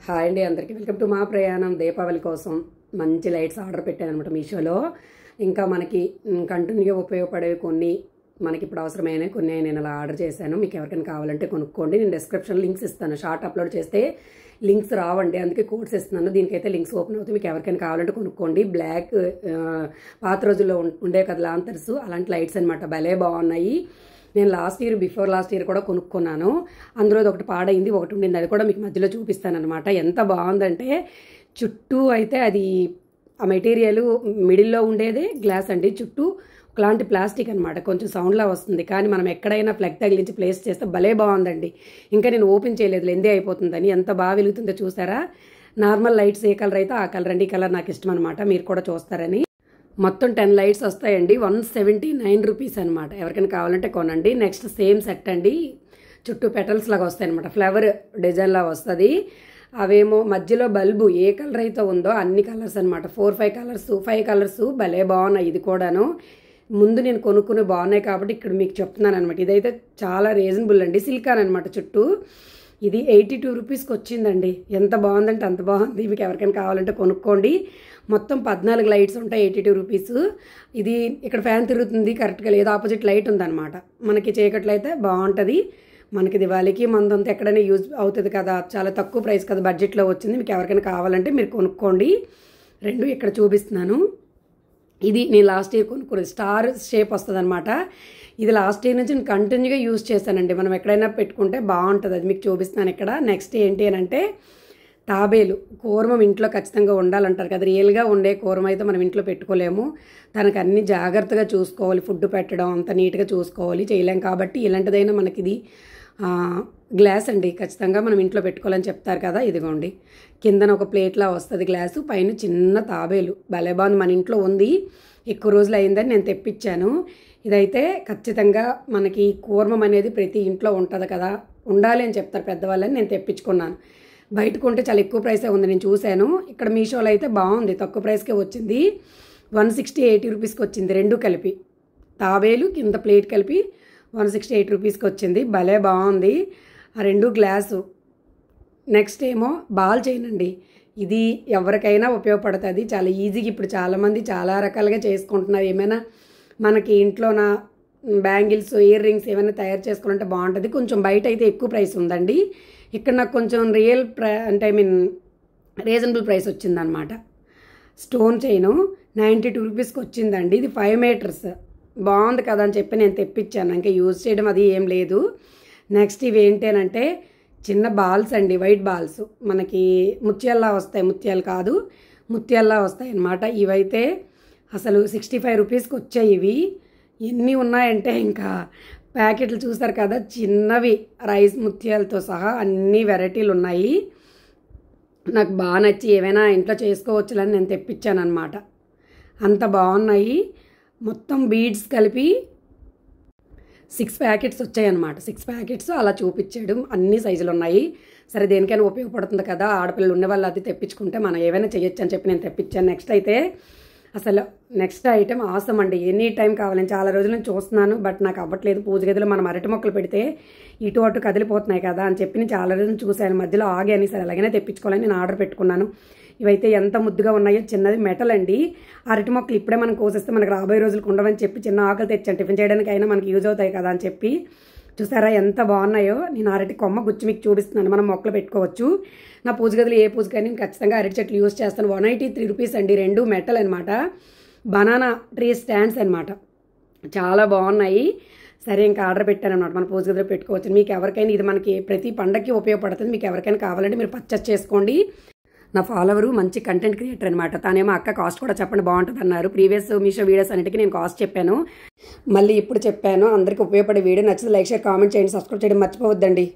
Hi అండి అందరికీ welcome to మా ప్రయాణం. దీపావళి కోసం మంచి లైట్స్ ఆర్డర్ పెట్టాను అనమాట మీషోలో. ఇంకా మనకి కంటిన్యూగా ఉపయోగపడేవి కొన్ని మనకి ఇప్పుడు అవసరమైనవి కొన్ని నేను అలా ఆర్డర్ చేశాను. మీకు ఎవరికైనా కావాలంటే కొనుక్కోండి. నేను డిస్క్రిప్షన్ లింక్స్ ఇస్తాను. షార్ట్ అప్లోడ్ చేస్తే లింక్స్ రావండి, అందుకే కోడ్స్ ఇస్తున్నాను. దీనికైతే లింక్స్ ఓపెన్ అవుతాయి. మీకు ఎవరికైనా కావాలంటే కొనుక్కోండి. బ్లాక్ పాత రోజుల్లో ఉండే కదా లాంతర్స్, అలాంటి లైట్స్ అనమాట. భలే బాగున్నాయి. నేను బిఫోర్ లాస్ట్ ఇయర్ కూడా కొనుక్కున్నాను. అందులో ఒకటి పాడైంది, ఒకటి ఉండింది. అది కూడా మీకు మధ్యలో చూపిస్తాను అనమాట. ఎంత బాగుందంటే చుట్టూ అయితే అది ఆ మెటీరియల్ మిడిల్లో ఉండేదే గ్లాస్ అండి. చుట్టూ ఒకలాంటి ప్లాస్టిక్ అనమాట. కొంచెం సౌండ్లా వస్తుంది, కానీ మనం ఎక్కడైనా ప్లగ్ తగిలించి ప్లేస్ చేస్తే భలే బాగుందండి. ఇంకా నేను ఓపెన్ చేయలేదు, లెందే అయిపోతుందని. ఎంత బాగా వెలుగుతుందో చూసారా. నార్మల్ లైట్స్ ఏ కలర్ అయితే ఆ కలర్ అండి. ఈ కలర్ నాకు ఇష్టం అనమాట. మీరు కూడా చూస్తారని. మొత్తం 10 లైట్స్ వస్తాయండి. 179 రూపీస్ అనమాట. ఎవరికైనా కావాలంటే కొనండి. నెక్స్ట్ సేమ్ సెట్ అండి. చుట్టూ పెటల్స్ లాగా వస్తాయి అనమాట. ఫ్లవర్ డిజైన్ లాగా వస్తుంది. అవేమో మధ్యలో బల్బు ఏ కలర్ అయితే ఉందో అన్ని కలర్స్ అనమాట. 5 కలర్స్ భలే బాగున్నాయి. ఇది కూడాను ముందు నేను కొనుక్కుని బాగున్నాయి కాబట్టి ఇక్కడ మీకు చెప్తున్నాను అనమాట. ఇదైతే చాలా రీజనబుల్ అండి. సిలికాన్ అనమాట చుట్టూ. ఇది 82 రూపీస్కి వచ్చిందండి. ఎంత బాగుందంటే అంత బాగుంది. మీకు ఎవరికైనా కావాలంటే కొనుక్కోండి. మొత్తం 14 లైట్స్ ఉంటాయి. 82 రూపీస్. ఇది ఇక్కడ ఫ్యాన్ తిరుగుతుంది కరెక్ట్గా లేదు, ఆపోజిట్ లైట్ ఉందన్నమాట. మనకి చీకట్లో అయితే బాగుంటుంది. మనకి దివాళీకి మందంతా ఎక్కడైనా యూజ్ అవుతుంది కదా. చాలా తక్కువ ప్రైస్ కదా, బడ్జెట్లో వచ్చింది. మీకు ఎవరికైనా కావాలంటే మీరు కొనుక్కోండి. రెండు ఇక్కడ చూపిస్తున్నాను. ఇది నేను లాస్ట్ ఇయర్ కొనుక్కున్నది. స్టార్ షేప్ వస్తుంది అనమాట. ఇది లాస్ట్ ఇయర్ నుంచి నేను కంటిన్యూగా యూజ్ చేశానండి. మనం ఎక్కడైనా పెట్టుకుంటే బాగుంటుంది. అది మీకు చూపిస్తున్నాను ఇక్కడ. నెక్స్ట్ ఏంటి అని అంటే తాబేలు. కూర్మం ఇంట్లో ఖచ్చితంగా ఉండాలంటారు కదా. రియల్గా ఉండే కూర్మ అయితే మనం ఇంట్లో పెట్టుకోలేము. తనకు అన్ని జాగ్రత్తగా చూసుకోవాలి. ఫుడ్ పెట్టడం అంత నీట్గా చూసుకోవాలి, చేయలేం. కాబట్టి ఇలాంటిదైనా మనకి ఇది గ్లాస్ అండి. ఖచ్చితంగా మనం ఇంట్లో పెట్టుకోవాలని చెప్తారు కదా. ఇదిగోండి, కిందన ఒక ప్లేట్లా వస్తుంది గ్లాసు, పైన చిన్న తాబేలు. భలే బాగుంది. మన ఇంట్లో ఉంది, ఎక్కువ రోజులు అయిందని నేను తెప్పించాను. ఇదైతే ఖచ్చితంగా మనకి కూర్మం అనేది ప్రతి ఇంట్లో ఉంటుంది కదా, ఉండాలి అని చెప్తారు పెద్దవాళ్ళని. నేను తెప్పించుకున్నాను. బయట కొంటే చాలా ఎక్కువ ప్రైసే ఉంది, నేను చూశాను. ఇక్కడ మీషోలో అయితే బాగుంది, తక్కువ ప్రైస్కే వచ్చింది. 160-80 రూపీస్కి వచ్చింది. రెండు కలిపి, తాబేలు కింద ప్లేట్ కలిపి 168 రూపీస్కి వచ్చింది. భలే బాగుంది. ఆ రెండు గ్లాసు. నెక్స్ట్ ఏమో బాల్ చైన్ అండి. ఇది ఎవరికైనా ఉపయోగపడుతుంది. చాలా ఈజీగా ఇప్పుడు చాలామంది చాలా రకాలుగా చేసుకుంటున్నారు. ఏమైనా మనకి ఇంట్లోన బ్యాంగిల్స్, ఇయర్ రింగ్స్ ఏమైనా తయారు చేసుకోవాలంటే బాగుంటుంది. కొంచెం బయట అయితే ఎక్కువ ప్రైస్ ఉందండి. ఇక్కడ నాకు కొంచెం రీజనబుల్ ప్రైస్ వచ్చిందనమాట. స్టోన్ చైను 92 రూపీస్కి వచ్చిందండి. ఇది 5 మీటర్స్. బాగుంది కదా అని చెప్పి నేను తెప్పించాను. ఇంకా యూజ్ చేయడం అది ఏం లేదు. నెక్స్ట్ ఇవి ఏంటంటే చిన్న బాల్స్ అండి, వైట్ బాల్స్. మనకి ముత్యాల్లా వస్తాయి, ముత్యాలు కాదు ముత్యాల్లా వస్తాయి అన్నమాట. ఇవైతే అసలు 65 రూపీస్కి వచ్చాయి. ఇవి ఎన్ని ఉన్నాయంటే ఇంకా ప్యాకెట్లు చూస్తారు కదా, చిన్నవి రైస్ ముత్యాలతో సహా అన్ని వెరైటీలు ఉన్నాయి. నాకు బాగా నచ్చి ఏమైనా ఇంట్లో చేసుకోవచ్చులని నేను తెప్పించాను అనమాట. అంత బాగున్నాయి. మొత్తం బీడ్స్ కలిపి 6 ప్యాకెట్స్ వచ్చాయన్నమాట. 6 ప్యాకెట్స్ అలా చూపించాడు. అన్ని సైజులు ఉన్నాయి. సరే, దేనికైనా ఉపయోగపడుతుంది కదా, ఆడపిల్లలు ఉన్న వాళ్ళు అది తెప్పించుకుంటే మనం ఏమైనా చేయొచ్చు అని చెప్పి నేను తెప్పించాను. నెక్స్ట్ ఐటెం ఆసం అండి. ఎనీ టైం కావాలి. నేను చాలా రోజుల నుంచి చూస్తున్నాను, బట్ నాకు అవ్వట్లేదు. పూజ గదిలో మనం అరటి మొక్కలు పెడితే ఇటు అటు కదిలిపోతున్నాయి కదా అని చెప్పి నేను చాలా రోజులు చూశాను. మధ్యలో ఆగాను. సరే ఎలాగైనా తెప్పించుకోవాలని నేను ఆర్డర్ పెట్టుకున్నాను. ఇవైతే ఎంత ముద్దుగా ఉన్నాయో. చిన్నది మెటల్ అండి. అరటి మొక్కలు ఇప్పుడే మనం కోసేస్తే మనకు రాబోయే రోజులకు ఉండవని చెప్పి చిన్న ఆకులు తెచ్చాను. టిఫిన్ చేయడానికి అయినా మనకి యూజ్ అవుతాయి కదా అని చెప్పి. చూసారా ఎంత బాగున్నాయో. నేను అరటి కొమ్మ గుచ్చి మీకు చూపిస్తున్నాను. మనం మొక్కలు పెట్టుకోవచ్చు. నా పూజ గదిలో ఏ పూజకైనా నేను ఖచ్చితంగా అరటి చెట్లు యూజ్ చేస్తాను. 183 రూపీస్ అండి. రెండు మెటల్ అనమాట. బనానా ట్రీ స్టాండ్స్ అనమాట. చాలా బాగున్నాయి. సరే, ఇంకా ఆర్డర్ పెట్టాను అనమాట. మన పూజ గదిలో పెట్టుకోవచ్చు. మీకు ఎవరికైనా ఇది మనకి ప్రతి పండగకి ఉపయోగపడుతుంది. మీకు ఎవరికైనా కావాలంటే మీరు పర్చేస్ చేసుకోండి. నా ఫాలోవరు మంచి కంటెంట్ క్రియేటర్ అనమాట. తానేమో అక్క కాస్ట్ కూడా చెప్పండి బాగుంటుంది అన్నారు. ప్రీవియస్ మీషో వీడియోస్ అన్నిటికీ నేను కాస్ట్ చెప్పాను, మళ్ళీ ఇప్పుడు చెప్పాను. అందరికీ ఉపయోగపడే వీడియో నచ్చితే లైక్, షేర్, కామెంట్ చేయండి. సబ్స్క్రైబ్ చేయడం మర్చిపోవద్దండి.